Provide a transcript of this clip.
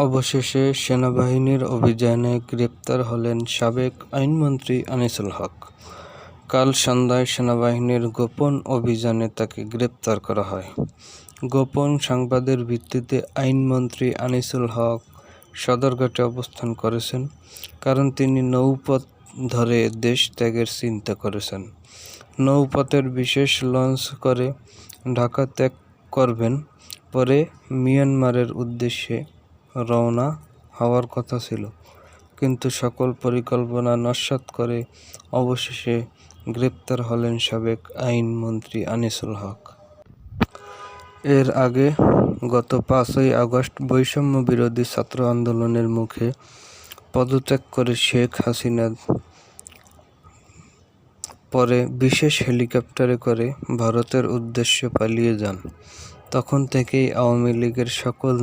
অবশেষে সেনাবাহিনীর অভিযানে গ্রেপ্তার হলেন সাবেক আইনমন্ত্রী আনিসুল হক। কাল সন্ধ্যায় সেনাবাহিনীর গোপন অভিযানে তাকে গ্রেপ্তার করা হয়। গোপন সংবাদের ভিত্তিতে আইনমন্ত্রী আনিসুল হক সদরঘাটে অবস্থান করেছেন, কারণ তিনি নৌপথ ধরে দেশ ত্যাগের চিন্তা করেছেন। নৌপথের বিশেষ লঞ্চ করে ঢাকা ত্যাগ করবেন, পরে মিয়ানমারের উদ্দেশ্যে রওনা হওয়ার কথা ছিল, কিন্তু সকল পরিকল্পনা নস্যাৎ করে অবশেষে গ্রেপ্তার হলেন সাবেক আইনমন্ত্রী আনিসুল হক। এর আগে গত 5ই আগস্ট বৈষম্য বিরোধী ছাত্র আন্দোলনের মুখে পদত্যাগ করে শেখ হাসিনা পরে বিশেষ হেলিকপ্টারে করে ভারতের উদ্দেশ্যে পালিয়ে যান। তখন থেকেই আওয়ামী লীগের সকল